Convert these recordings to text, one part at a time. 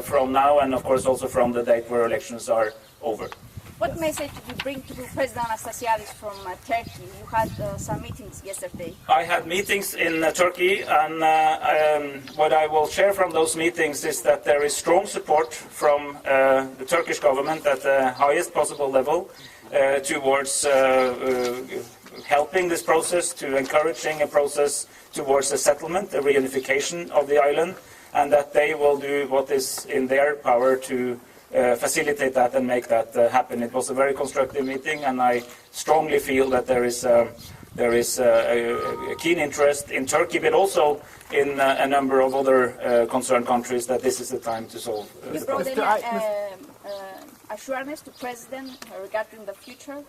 from now and, of course, also from the date where elections are over. What message did you bring to President Anastasiadis from Turkey? You had some meetings yesterday. I had meetings in Turkey, and what I will share from those meetings is that there is strong support from the Turkish government at the highest possible level towards helping this process, to encouraging a process towards a settlement, a reunification of the island, and that they will do what is in their power to facilitate that and make that happen. It was a very constructive meeting, and I strongly feel that there is a keen interest in Turkey, but also in a number of other concerned countries, that this is the time to solve the problem. Assurance to President regarding the future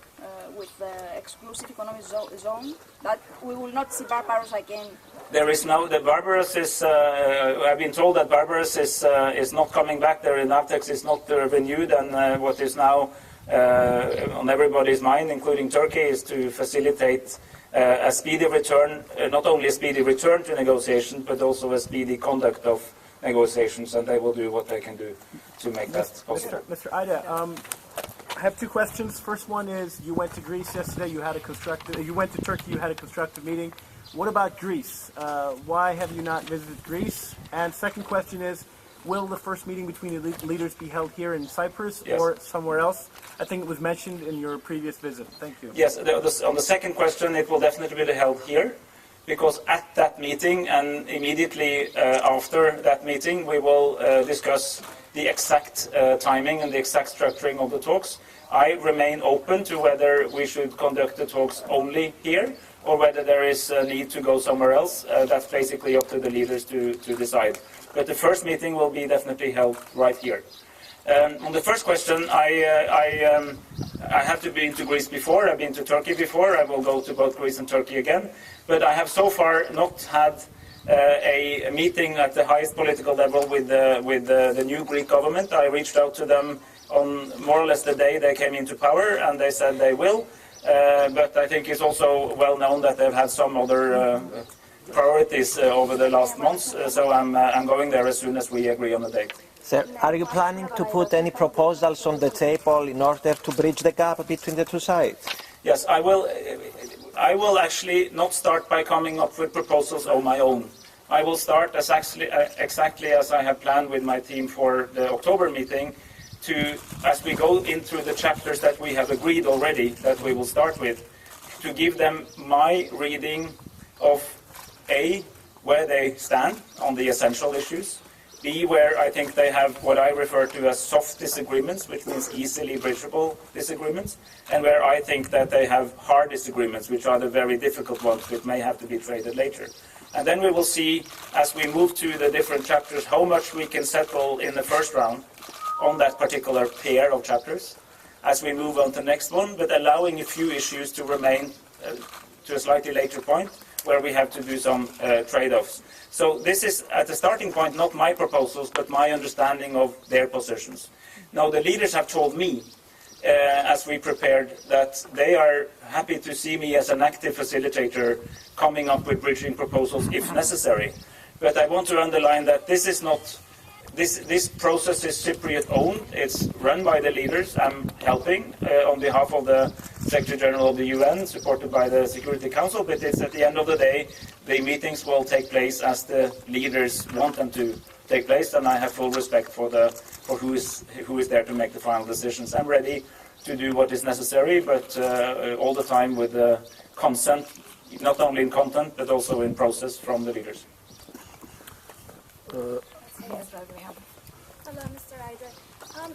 with the exclusive economic zone, that we will not see Barbaros again. There is now, the Barbaros is, I've been told that Barbaros is not coming back there, in NAVTEX is not renewed, and what is now on everybody's mind, including Turkey, is to facilitate a speedy return, not only a speedy return to negotiations, but also a speedy conduct of negotiations, and they will do what they can do to make that possible. Mr. Eide, I have two questions. First one is, you went to Greece yesterday, you went to Turkey, you had a constructive meeting. What about Greece? Why have you not visited Greece? And second question is, will the first meeting between the leaders be held here in Cyprus or somewhere else? I think it was mentioned in your previous visit. Thank you. Yes, on the second question, it will definitely be held here, because at that meeting and immediately after that meeting, we will discuss the exact timing and the exact structuring of the talks. I remain open to whether we should conduct the talks only here, or whether there is a need to go somewhere else. That's basically up to the leaders to decide. But the first meeting will be definitely held right here. On the first question, I have to be to Greece before. I've been to Turkey before. I will go to both Greece and Turkey again. But I have so far not had a meeting at the highest political level with the new Greek government. I reached out to them on more or less the day they came into power, and they said they will. But I think it's also well known that they've had some other priorities over the last months. So I'm going there as soon as we agree on a date. Sir, are you planning to put any proposals on the table in order to bridge the gap between the two sides? Yes, I will. I will actually not start by coming up with proposals on my own. I will start exactly as I have planned with my team for the October meeting, as we go into the chapters that we have agreed already that we will start with, to give them my reading of A, where they stand on the essential issues, B, where I think they have what I refer to as soft disagreements, which means easily bridgeable disagreements, and where I think that they have hard disagreements, which are the very difficult ones, which may have to be traded later. And then we will see, as we move to the different chapters, how much we can settle in the first round on that particular pair of chapters, as we move on to the next one, but allowing a few issues to remain to a slightly later point, where we have to do some trade-offs. So this is, at the starting point, not my proposals, but my understanding of their positions. Now, the leaders have told me, as we prepared, that they are happy to see me as an active facilitator coming up with bridging proposals if necessary. But I want to underline that this is not, this process is Cypriot-owned. It's run by the leaders. I'm helping on behalf of the Secretary General of the UN, supported by the Security Council, but it's at the end of the day, the meetings will take place as the leaders want them to take place, and I have full respect for who is there to make the final decisions. I'm ready to do what is necessary, but all the time with consent, not only in content, but also in process from the leaders. Hello, Mr. Eide.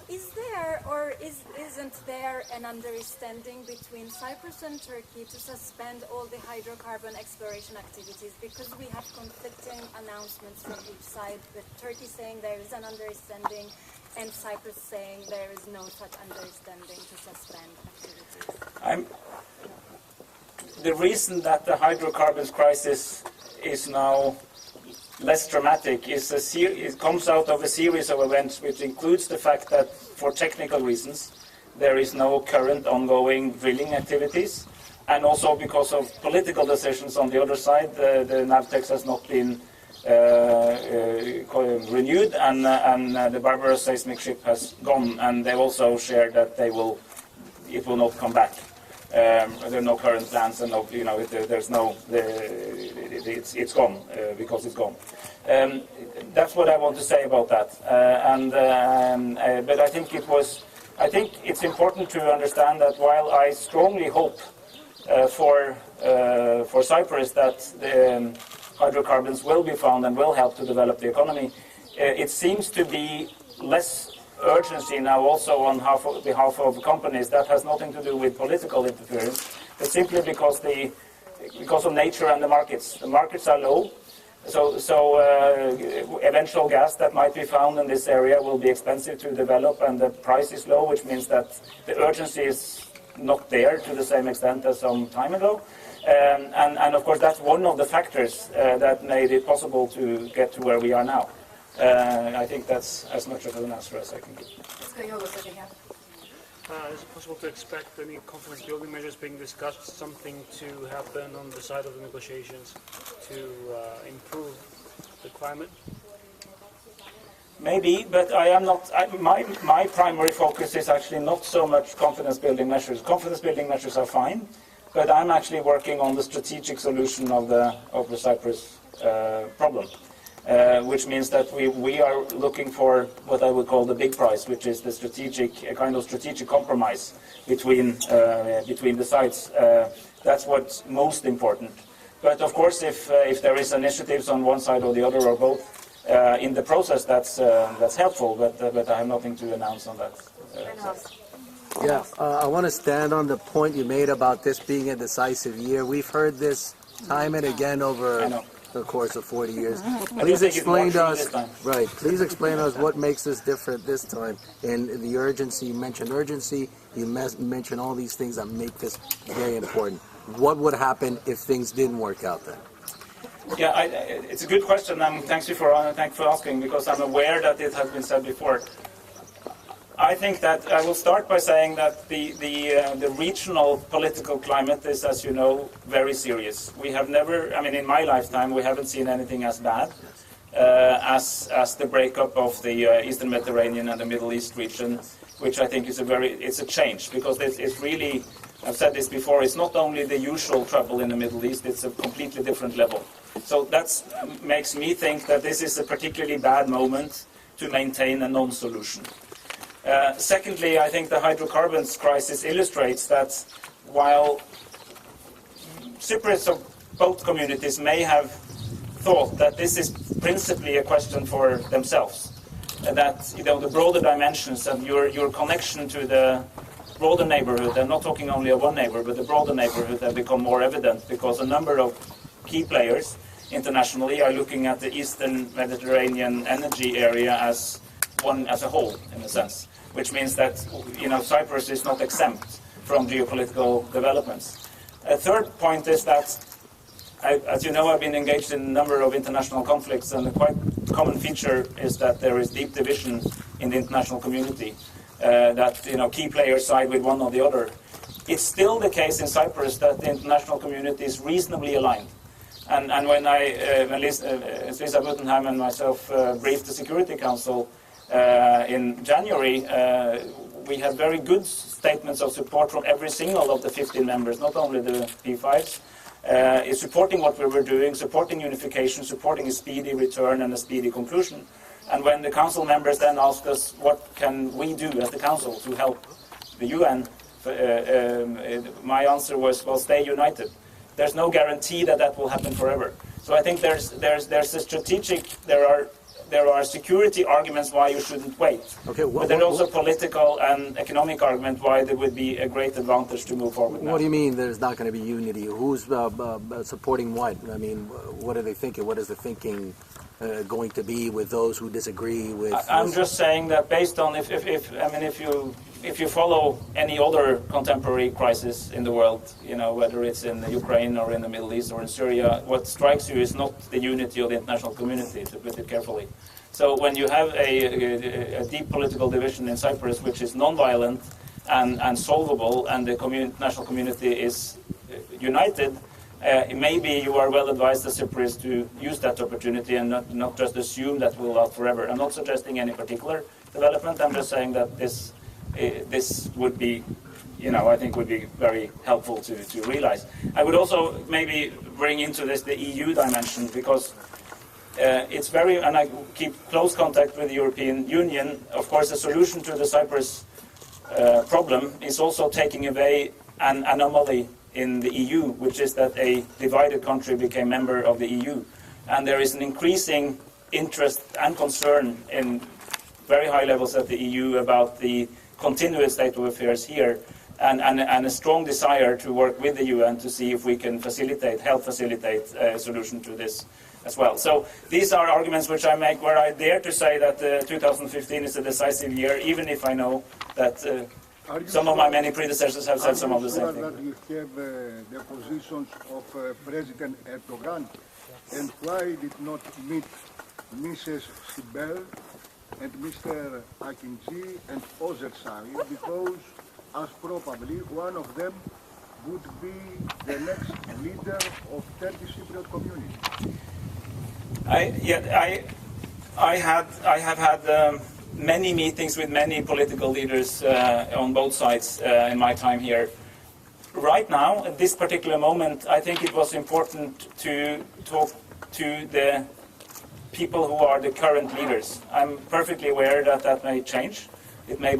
Is there or isn't there an understanding between Cyprus and Turkey to suspend all the hydrocarbon exploration activities? Because we have conflicting announcements from each side, with Turkey saying there is an understanding and Cyprus saying there is no such understanding to suspend activities. The reason that the hydrocarbons crisis is now less dramatic is it comes out of a series of events which includes the fact that for technical reasons there is no current ongoing drilling activities, and also because of political decisions on the other side, the NAVTEX has not been renewed, and the Barbaros seismic ship has gone, and they've also shared that it will not come back. There are no current plans, and no, it's gone because it's gone. That's what I want to say about that. But I think it's important to understand that while I strongly hope for Cyprus that the hydrocarbons will be found and will help to develop the economy, it seems to be less urgency now also on behalf of companies. That has nothing to do with political interference, but simply because of nature and the markets. The markets are low, so eventual gas that might be found in this area will be expensive to develop, and the price is low, which means that the urgency is not there to the same extent as some time ago. And of course, that's one of the factors that made it possible to get to where we are now. I think that's as much of an answer as I can give. Is it possible to expect any confidence-building measures being discussed, something to happen on the side of the negotiations to improve the climate? Maybe, but I am not. My primary focus is actually not so much confidence-building measures. Confidence-building measures are fine, but I'm actually working on the strategic solution of the Cyprus problem. Which means that we are looking for what I would call the big prize, which is the a kind of strategic compromise between the sides. That's what's most important. But of course, if there is initiatives on one side or the other or both in the process, that's helpful. But I have nothing to announce on that. Yeah, I want to stand on the point you made about this being a decisive year. We've heard this time and again over the course of 40 years. Please explain to us, please explain to us what makes this different this time. And the urgency, you mentioned urgency, you mentioned all these things that make this very important. What would happen if things didn't work out then? Yeah, it's a good question, and thanks for asking, because I'm aware that it has been said before. I think that I will start by saying that the regional political climate is, as you know, very serious. We have never, in my lifetime, we haven't seen anything as bad as the breakup of the Eastern Mediterranean and the Middle East region, which I think is it's a change, because it's really, I've said this before, it's not only the usual trouble in the Middle East, it's a completely different level. So that makes me think that this is a particularly bad moment to maintain a non-solution. Secondly, I think the hydrocarbons crisis illustrates that while Cypriots of both communities may have thought that this is principally a question for themselves, and that the broader dimensions and your connection to the broader neighborhood, and not talking only of one neighbor, but the broader neighborhood, have become more evident because a number of key players internationally are looking at the Eastern Mediterranean energy area as a whole, in a sense. Which means that Cyprus is not exempt from geopolitical developments. A third point is that, as you know, I've been engaged in a number of international conflicts, and a quite common feature is that there is deep division in the international community. That key players side with one or the other. It's still the case in Cyprus that the international community is reasonably aligned. And when Lisa Butenham and myself briefed the Security Council in January, we had very good statements of support from every single of the 15 members, not only the P5s, is supporting what we were doing, supporting unification, supporting a speedy return and a speedy conclusion. And when the council members then asked us what can we do as the council to help the UN, my answer was, well, stay united. There's no guarantee that will happen forever. So I think there's a strategic, there are security arguments why you shouldn't wait. Okay, but there are also political and economic arguments why there would be a great advantage to move forward now. What do you mean there's not going to be unity? Who's supporting what? What are they thinking? What is the thinking going to be with those who disagree with? I'm just saying that based on if you follow any other contemporary crisis in the world, whether it's in Ukraine or in the Middle East or in Syria, what strikes you is not the unity of the international community, to put it carefully. So when you have a deep political division in Cyprus, which is non-violent and solvable, and the international community is united, maybe you are well advised as Cypriots to use that opportunity and not just assume that will last forever. I'm not suggesting any particular development. I'm just saying that this would be, I think would be very helpful to realize. I would also maybe bring into this the EU dimension, because it's very, and I keep close contact with the European Union. Of course, the solution to the Cyprus problem is also taking away an anomaly in the EU, which is that a divided country became member of the EU. And there is an increasing interest and concern in very high levels at the EU about the continuous state of affairs here, and a strong desire to work with the UN to see if we can help facilitate a solution to this as well. So these are arguments which I make where I dare to say that 2015 is a decisive year, even if I know that some of my many predecessors have said some of the same things. That you have the positions of President Erdogan, and why did not meet Mrs. Sibel and Mr. Akinci and Ozersari, because as probably one of them would be the next leader of Turkish Cypriot community. I have had many meetings with many political leaders on both sides in my time here. Right now, at this particular moment, I think it was important to talk to the people who are the current leaders. I'm perfectly aware that that may change. It may